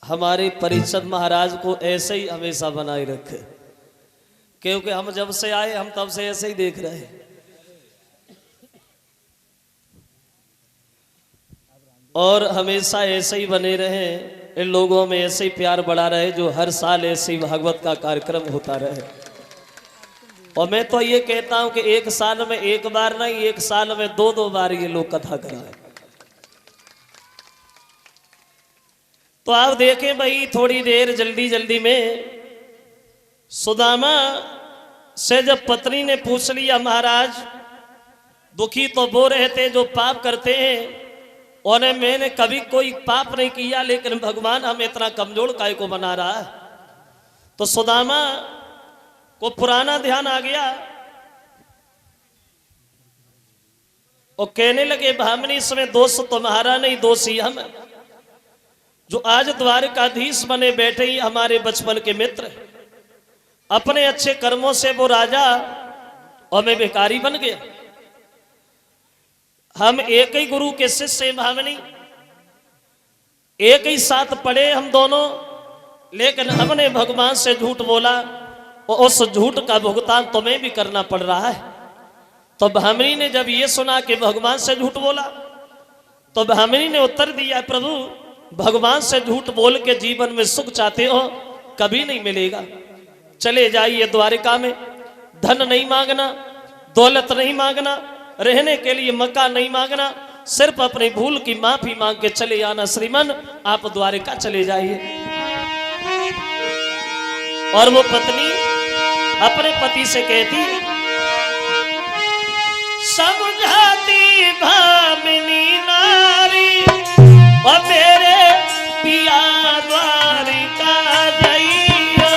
हमारे परिषद महाराज को ऐसे ही हमेशा बनाए रखे, क्योंकि हम जब से आए हम तब से ऐसे ही देख रहे हैं और हमेशा ऐसे ही बने रहे। इन लोगों में ऐसे ही प्यार बढ़ा रहे जो हर साल ऐसे ही भागवत का कार्यक्रम होता रहे। और मैं तो ये कहता हूं कि एक साल में एक बार नहीं, एक साल में दो दो बार ये लोग कथा कराए। तो आप देखें भाई, थोड़ी देर जल्दी जल्दी में सुदामा से जब पत्नी ने पूछ लिया, महाराज दुखी तो वो रहते जो पाप करते हैं, और मैंने कभी कोई पाप नहीं किया, लेकिन भगवान हम इतना कमजोर काय को बना रहा है। तो सुदामा को पुराना ध्यान आ गया और कहने लगे, भामिनी इसमें दोष तुम्हारा नहीं, दोषी हम, जो आज द्वारकाधीश बने बैठे ही हमारे बचपन के मित्र, अपने अच्छे कर्मों से वो राजा और मैं भिखारी बन गया। हम एक ही गुरु के शिष्य भामिनी, एक ही साथ पढ़े हम दोनों, लेकिन हमने भगवान से झूठ बोला और उस झूठ का भुगतान तुम्हें भी करना पड़ रहा है। तो भामिनी ने जब ये सुना कि भगवान से झूठ बोला, तो भामिनी ने उत्तर दिया, प्रभु भगवान से झूठ बोल के जीवन में सुख चाहते हो, कभी नहीं मिलेगा। चले जाइए द्वारिका में, धन नहीं मांगना, दौलत नहीं मांगना, रहने के लिए मकान नहीं मांगना, सिर्फ अपनी भूल की माफी मांग के चले आना। श्रीमान आप द्वारिका चले जाइए। और वो पत्नी अपने पति से कहती, समझाती भामिनी नारी और मेरे पिया द्वारिका जाइयो।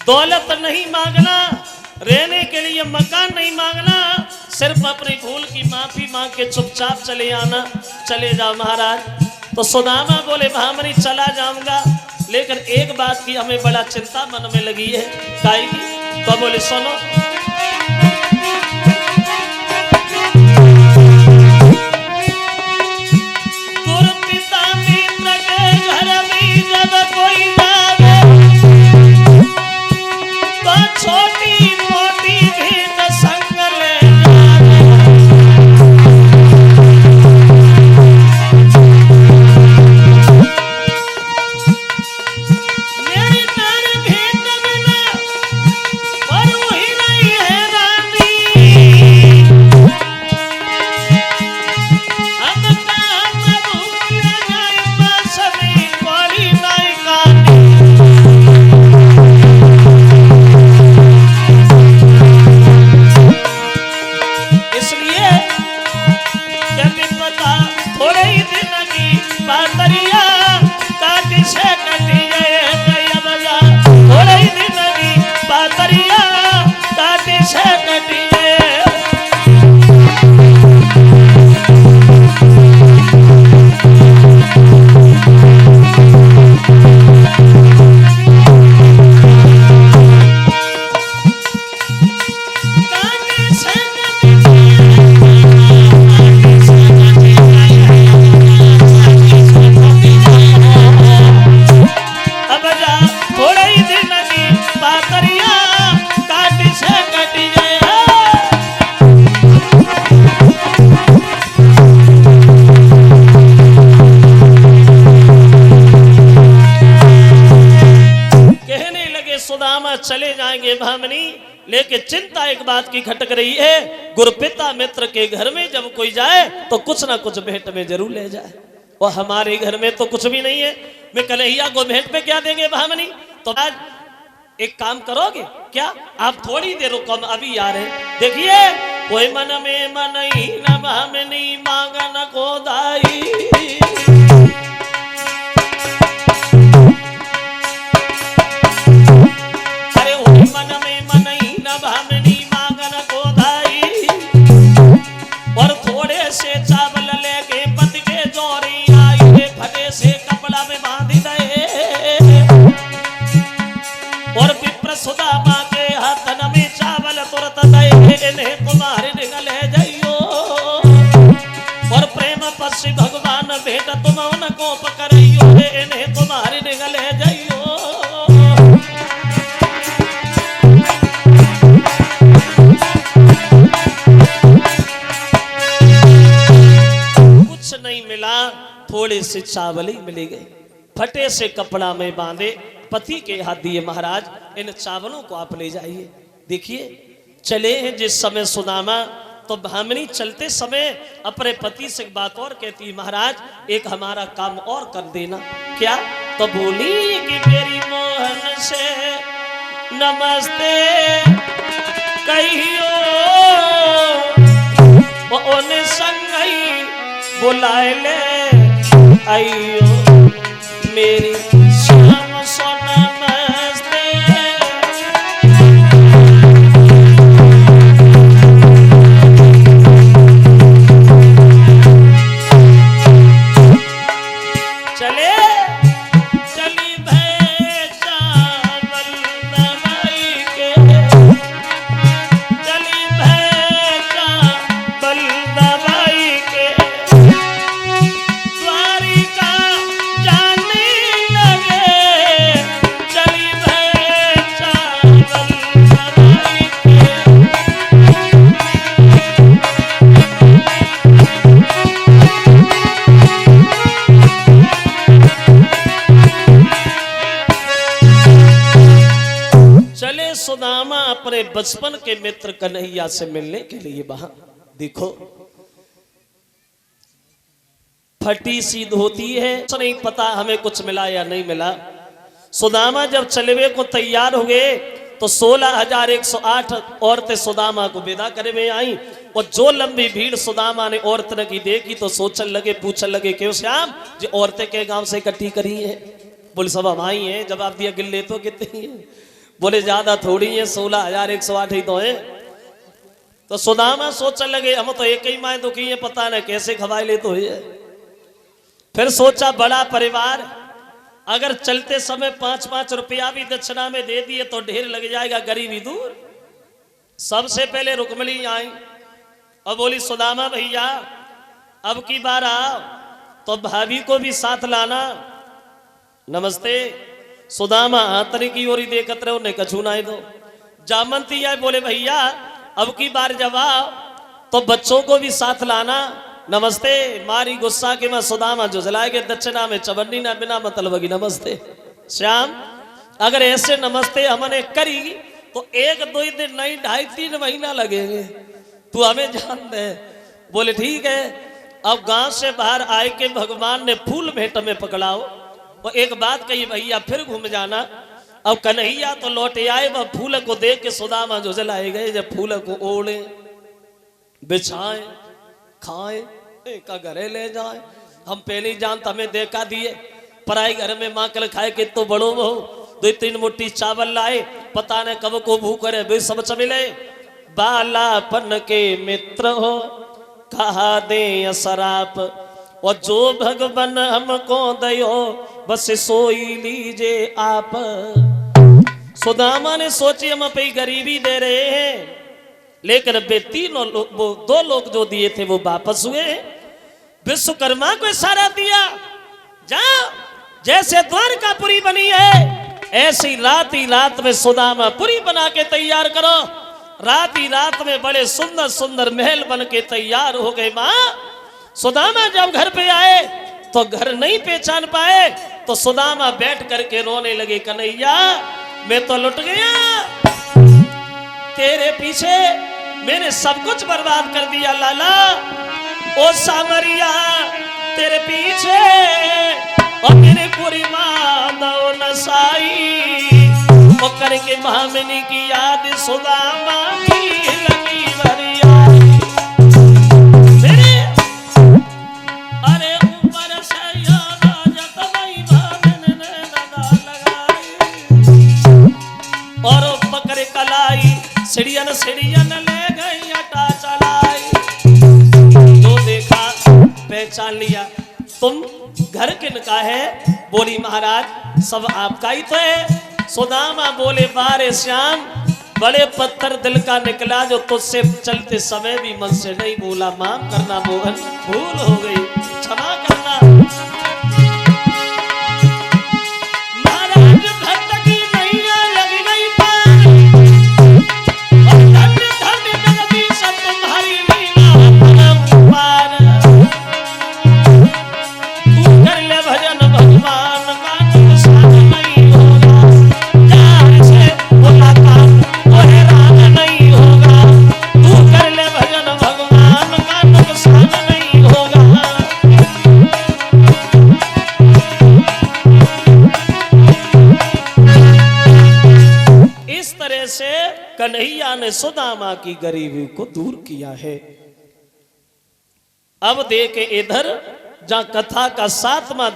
दौलत नहीं मांगना, रहने के लिए मकान नहीं मांगना, सिर्फ अपनी भूल की माफी मांग के चुपचाप चले आना। चले जाओ महाराज। तो सुदामा बोले, भामिनी चला जाऊंगा, लेकिन एक बात की हमें बड़ा चिंता मन में लगी है। काहे की? तो बोले सुनो, गुरु पिता मित्र के घर में जब कोई जावे, छोटी मोटी भेंट संग ले मेरी नारी भेंट बिना और वही नहीं है रानी। अब काम भूल गई बस में कोई नहीं गानी। जाएंगे भामनी, लेकिन चिंता एक बात की खटक रही है, गुरुपिता मित्र के घर में जब कोई जाए तो कुछ ना कुछ भेंट में जरूर ले जाए। और हमारे घर में तो कुछ भी नहीं है, मैं कन्हैया को भेंट पे क्या देंगे भामनी? तो आज एक काम करोगे क्या? आप थोड़ी देर रुको, हम अभी आ रहे हैं। देखिए, कोई मन में मन ही न भामनी मांगन को दाई, अरे कोई मन में मन ही न भामनी मांगन को दाई, और थोड़े से चावल लेके पति के जोरी आई, फटे से कपड़ा में बांध दे, और विप्र सुदामा के हाथन में चावल तुरत दे, इन्हें तुम्हारे निगल है जाइयो, और प्रेम पश्य भगवान भेंट तुम उनको पकड़ियो, इन्हें तुम्हारे निगल है जाइयो। कुछ नहीं मिला, थोड़े से चावल ही मिले गए, फटे से कपड़ा में बांधे, पति के हाथ दिए, महाराज इन चावलों को आप ले जाइए। देखिए, चले हैं जिस समय सुदामा, तो भामिनी चलते समय अपने पति से बात और कहती, महाराज एक हमारा काम और कर देना। क्या? तो बोली कि मेरी मोहन से नमस्ते कहियो, उन संग ही बुलाए ले आइयो, मेरी श्याम सो नमस्ते। चले चली भैंसा बलदवाई के, चली भैंसा बलदवाई के, द्वारिका जाने लगे, चली भैंसा बलदवाई के। चले सुदामा अपने बचपन के मित्र कन्हैया से मिलने के लिए वहां। देखो, फटी सी धोती है, नहीं पता हमें कुछ मिला या नहीं मिला। सुदामा जब चलवे को तैयार हो गए तो 16,108 औरतें सुदामा को विदा करे में आई, और जो लंबी भीड़ सुदामा ने औरतन की देखी तो सोचने लगे, पूछने लगे, क्यों श्याम जी औरतें के गांव से इकट्ठी करी है? बोले सब हम आई है। जवाब दिया, गिल्ले तो कितनी है? बोले ज्यादा थोड़ी है, 16,108 ही तो है। तो सुदामा सोचने लगे, हम तो एक ही माए दुखी है, पता नहीं कैसे खवाए ले तो है। फिर सोचा, बड़ा परिवार, अगर चलते समय 5-5 रुपया भी दक्षिणा में दे दिए तो ढेर लग जाएगा, गरीबी दूर। सबसे पहले रुक्मणी आई और बोली, सुदामा भैया अब की बार आओ तो भाभी को भी साथ लाना। नमस्ते। सुदामा आतने की ओर ही देखत रहे, उन्हें कछू ना दो। जामंती आए, बोले भैया अब की बार जब आओ तो बच्चों को भी साथ लाना। नमस्ते। मारी गुस्सा के मैं सुदामा जो जलाए के दक्षिणा में चवन्नी ना बिना मतलब की नमस्ते। श्याम अगर ऐसे नमस्ते हमने करी तो 1-2 दिन नहीं 2.5-3 महीना लगेंगे, तू हमें जान दे। बोले ठीक है। अब गांव से बाहर आए के भगवान ने फूल भेंट में पकड़ाओ, और एक बात कही, भैया फिर घूम जाना। अब कन्हैया तो लौटे आए, वह फूल को देख के सुदामा जो जलाए गए, जब फूल को ओढ़े, बिछाए, खाए, का घरे ले जाए। हम पहले जानता, हमें देखा दिए पराई घर में माकल खाए के तो बड़ो हो, 2-3 मुट्ठी चावल लाए, पता न कब को भूख करे वे सब चमिले। बालापन के मित्र हो कहा दे असराप, और जो भगवान हमको दयो बस सोई लीजे आप। सुदामा ने सोची, हम पे गरीबी दे रहे हैं, लेकिन वे 2 लोग जो दिए थे वो वापस हुए। विश्वकर्मा को इशारा दिया, जाओ जैसे द्वारकापुरी बनी है ऐसी रात ही रात में सुदामा पुरी बना के तैयार करो। रात ही रात में बड़े सुंदर सुंदर महल बन के तैयार हो गए। माँ सुदामा जब घर पे आए तो घर नहीं पहचान पाए, तो सुदामा बैठ करके रोने लगे, कन्हैया मैं तो लुट गया। पीछे मैंने सब कुछ बर्बाद कर दिया लाला। ओ सामरिया तेरे पीछे और मेरे पूरी माँ नसाई वो करके भामिनी की याद सुदामा की लगी भरिया मेरे अरे ऊपर से याद जत नहीं भामिनी ने नदा लगाई और पकड़ कलाई सिड़ियन सिड़ियन ले गई अटा चलाई। जो देखा पहचान लिया तुम घर किनका है? बोली महाराज सब आपका ही तो है। सुदामा बोले बारे श्याम बड़े पत्थर दिल का निकला जो तुझसे चलते समय भी मन से नहीं बोला। माफ करना मोहन भूल हो गई क्षमा करना। महाराज भक्त की नैया लग गई पार और धन्य धन्य जगदीश तुम्हारी लीला परम्पार। कर ले भजन भगवान का नुकसान नहीं होगा। प्यार से मुलाकात वो हैरान नहीं होगा। तू कर ले भजन भगवान का नुकसान नहीं होगा। इस तरह से कन्हैया ने सुदामा की गरीबी को दूर किया है। अब देखे इधर जहां कथा का 7वां